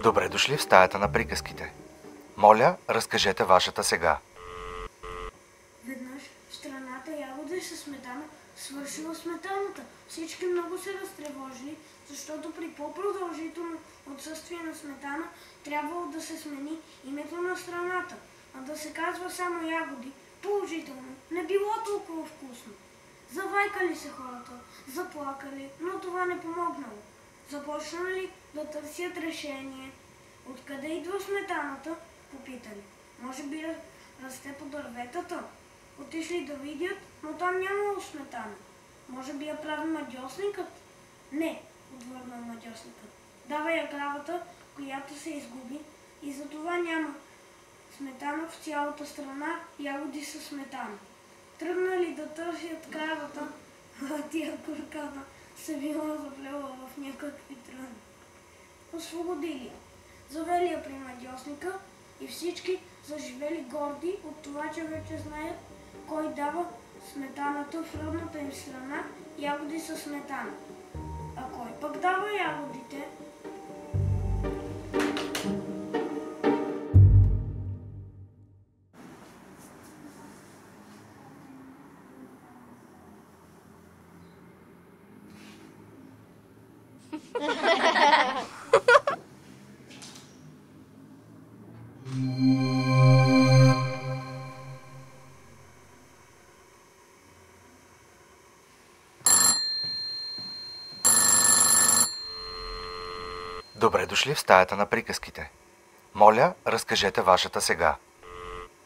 Добре дошли в стаята на приказките. Моля, разкажете вашата сега. Веднъж в страната ягода и със сметана свършила сметаната. Всички много се разтревожили, защото при по-продължително отсъствие на сметана трябвало да се смени името на страната, а да се казва само ягоди. Положително, не било толкова вкусно. Завайкали се хората, заплакали, но това не помогнало. Започнали да търсят решение. Откъде идва сметаната? Попитали. Може би расте по дърветата? Отишли да видят, но там нямало сметана. Може би я прави мадьосникът? Не, отвърнал мадьосникът. Дава я кравата, която се изгуби, и затова няма сметана в цялата страна, ягоди със сметана. Тръгнали да търсят кравата, а тия курката се била заплела в някакви тръни. Освободили я. Завели я при мадьосника и всички заживели горди от това, че вече знаят кой дава сметаната в родната им страна, ягоди със сметана. А кой пък дава ягодите? Добре дошли в стаята на приказките. Моля, разкажете вашата сега.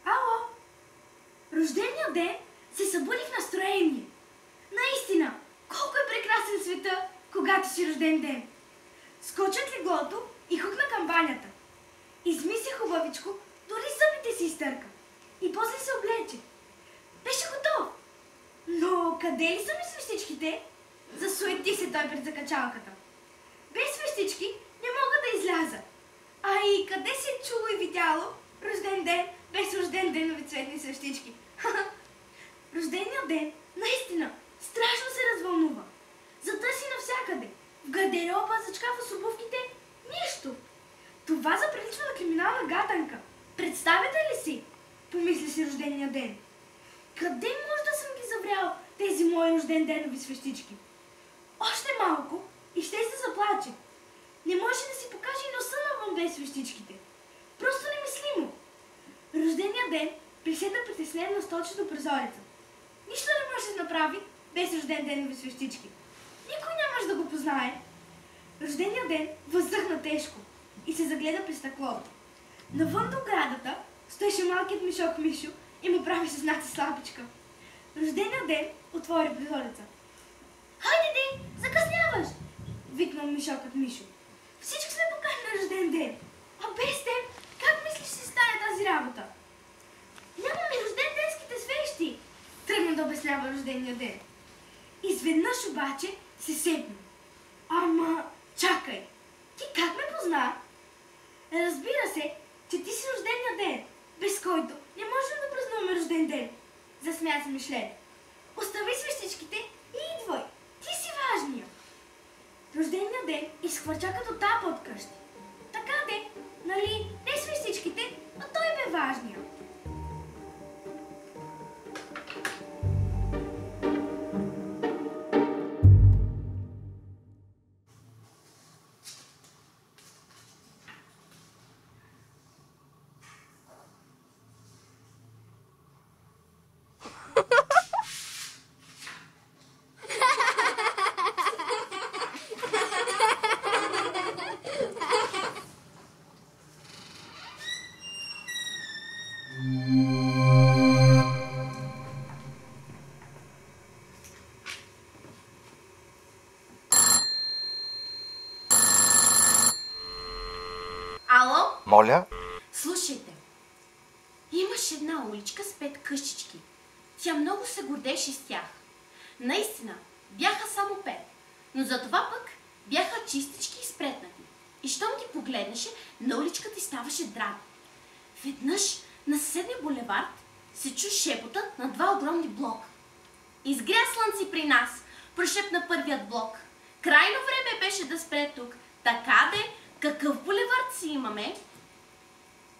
Ало! Рождения ден се събуди в настроение. Наистина, колко е прекрасен света, когато си рожден ден. Скочат леглото и хукна камбанята. Изми се хубавичко, дори зъбите си изтърка. И после се облече. Беше готов. Но къде ли са ми свещичките? Засуети се той пред закачалката. Без свещички не мога да изляза. А и къде се е чуло и видяло рожден ден без рожден денови цветни свещички? Рождения ден наистина страшно се развълнува. Затърси навсякъде. В гардероба, за шкафа с обувките – нищо. Това заприличва на криминална гатанка. Представете ли си? Помисли си рождения ден. Къде може да съм ги заврял тези мои рожден денови свещички? Още малко и ще се заплаче. Не можеше да си покаже и носа навън без свещичките. Просто немислимо. Рождения ден приседна притеснен на столче до прозореца. Нищо не може да се направи без рожден денови свещички. Никой нямаше да го познае. Рождения ден въздъхна тежко и се загледа през стъклото. Навън до оградата стоеше малкият мишок Мишо и му правеше знаци слабичка. Рождения ден отвори прозореца. Хайде де, закъсняваш! Викнал мишокът Мишо. Всички сме покани на рожден ден. А без теб, как мислиш ще стане тази работа? Нямаме рожден денските свещи! Тръгна да обяснява рождения ден. Изведнъж обаче се сепна. Ама, чакай! Ти как ме позна? Разбира се, че ти си рождения ден, без който не можем да празнуваме рожден ден. Засмя се Мишлен. Остави свещичките и идвай. Ти си важния. Рождения ден изхвърча като тапа от къщи. Така де, нали, не свещичките, а той бе важния. Ало? Моля, Слушайте, имаше една уличка с 5 къщички. Тя много се гордеше с тях. Наистина, бяха само 5, но затова пък бяха чистички и спретнати. И щом ги погледнеше, на уличката й ставаше драго. Веднъж на съседния булевард се чу шепотът на 2 огромни блока. Изгря слънце при нас, прошепна първият блок. Крайно време беше да спре тук. Така де, Какъв булевард си имаме?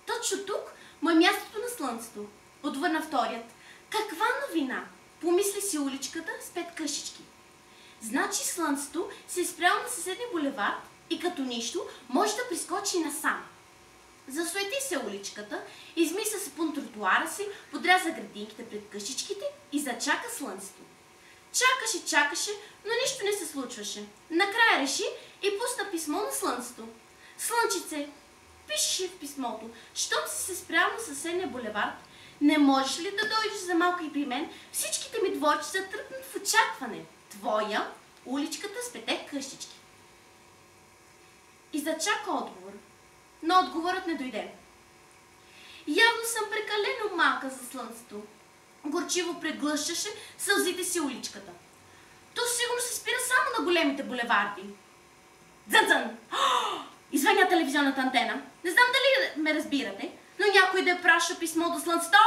Точно тук му е мястото на слънцето. Отвърна вторият. Каква новина? Помисли си уличката с 5 къщички. Значи слънцето се е спряло на съседния булевард и като нищо може да прискочи насам. Засуети се уличката, изми се спун тротуара си, подряза градинките пред къщичките и зачака слънцето. Чакаше, но нищо не се случваше. Накрая реши и пусна писмо на слънцето. Слънчице, пишеше в писмото, щом си се спрял на съседния булевард, не можеш ли да дойдеш за малко и при мен? Всичките ми дворчета тръпнат в очакване. Твоя, уличката с 5 къщички. И зачака отговор, но отговорът не дойде. Явно съм прекалено малка за слънцето. Горчиво преглъщаше сълзите си уличката. То сигурно се спира само на големите булеварди. Дзън-дзън! Извъня телевизионната антена. Не знам дали ме разбирате, но някой да праша писмо до слънцето.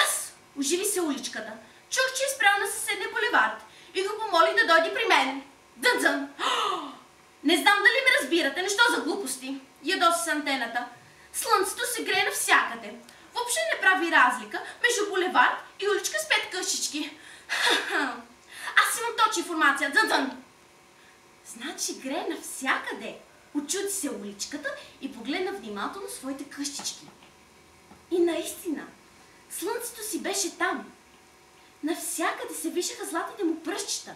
Аз! Оживи се уличката. Чух, че е спрял на съседния булевард и го помолих да дойде при мен. Дзън-дзън! Не знам дали ме разбирате, нещо за глупости. Ядоси с антената. Слънцето се грее навсякъде. Въобще не прави разлика между булевард и уличка с 5 къщички. Аз имам точна информация. Дзън-дзън! Значи грее навсякъде. Очуди се уличката и погледна внимателно своите къщички. И наистина, слънцето си беше там. Навсякъде се виждаха златните му пръстчета.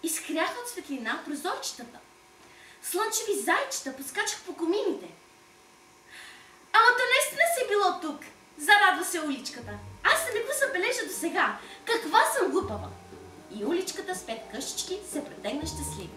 Изхряха от светлина прозорчетата. Слънчеви зайчета поскачаха по комините. Ама то наистина си било тук. Зарадва се уличката. Аз не го забележа до сега. Каква съм глупава. И уличката с 5 къщички се претегна щастлива.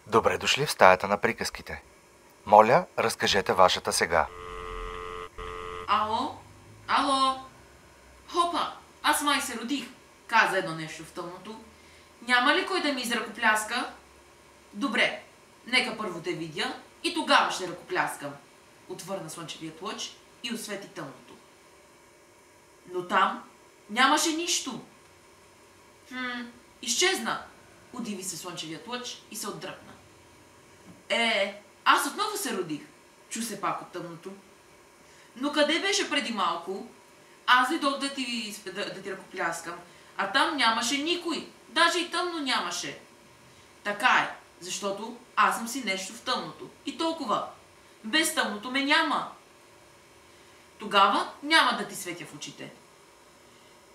Добре дошли в стаята на приказките. Моля, разкажете вашата сега. Ало? Ало? Хопа, аз май се родих, каза едно нещо в тъмното. Няма ли кой да ми изръкопляска? Добре, нека първо те видя и тогава ще ръкопляскам. Отвърна слънчевият лъч и освети тъмното. Но там нямаше нищо. Изчезна. Удиви се слънчевият лъч и се отдръпна. Аз отново се родих. Чу се пак от тъмното. Но къде беше преди малко? Аз дойдох да ти ръкопляскам, а там нямаше никой. Даже и тъмно нямаше. Така е, защото аз съм си нещо в тъмното. И толкова. Без тъмното ме няма. Тогава няма да ти светя в очите.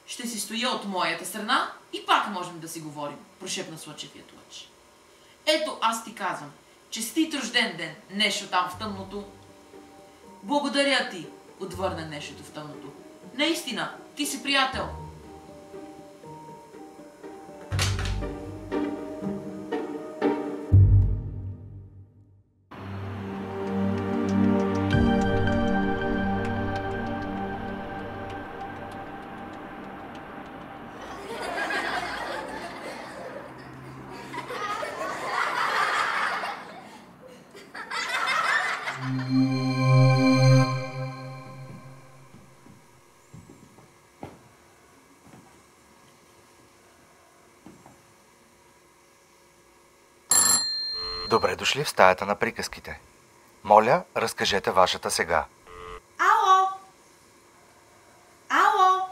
Ще си стоя от моята страна и пак можем да си говорим, прошепна слънчевият лъч. Ето аз ти казвам, честит рожден ден, нещо там в тъмното. Благодаря ти, отвърна нещото в тъмното. Наистина, ти си приятел. Добре дошли в стаята на приказките. Моля, разкажете вашата сега. Ало! Ало!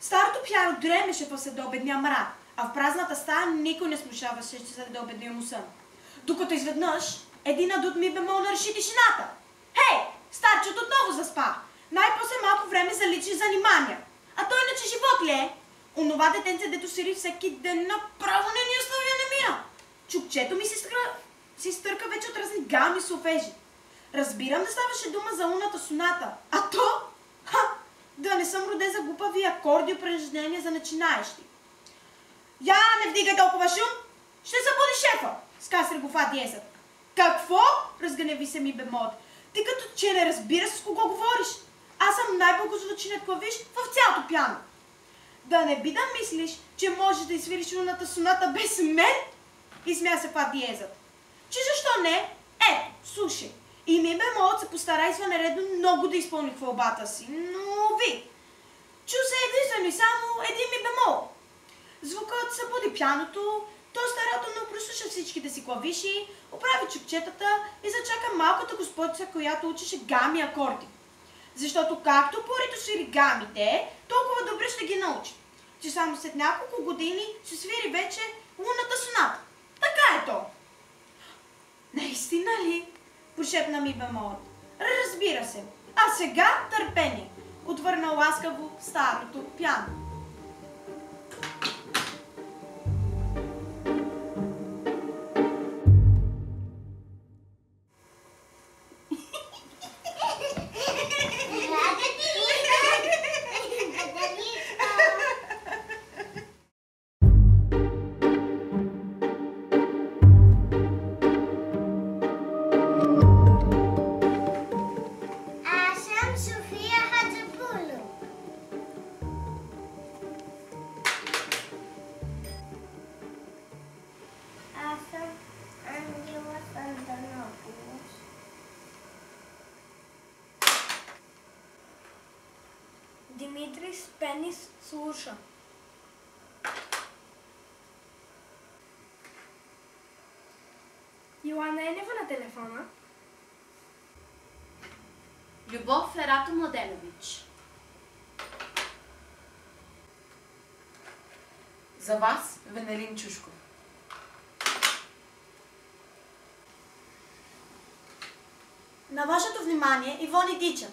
Старото пиано дремеше по следобедния мрак, а в празната стая никой не смущаваше следобедния му сън. Докато изведнъж един адут ми бемолно реши тишината. Хей! Старчето отново заспа. Най-после малко време за лични занимания. А той иначе живот ли е? Онова детенце, дето сири всеки ден, направо не ни оставя немия. Чукчето ми си стърка вече от разни галми софежи. Разбирам да ставаше дума за лунната соната, а то... да не съм роден за глупави акорди упражнения за начинаещи. Я не вдигай толкова шум! Ще събуди шефа! Ска Сергофа диезът. Какво? Разгневи се ми бемолът. Ти като че не разбираш с кого говориш. Аз съм най-благозвучният клавиш в цялото пиано. Да не би да мислиш, че можеш да изсвириш лунната соната без мен? Изсмя се Фа диезът. Че защо не? Ето, слушай. И ми бемолът се постара извънредно много да изпълни хвалбата си, но ви. Чу се единствено и само един ми бемол. Звукът събуди пяното, той старателно прослуша всичките си клавиши, оправи чукчетата и зачака малката господица, която учеше гами акорди. Защото както порито свири гамите, толкова добре ще ги научи. Че само след няколко години ще свири вече лунната соната. Така е то. Наистина ли? Прошепна ми бемолът. Разбира се. А сега търпение. Отвърна ласкаво старото пиано. Димитрис Пенис слуша. Йоанна Енева на телефона. Любов Лерато Младенович. За вас, Венелин Чушков. На вашето внимание, Ивони Дича.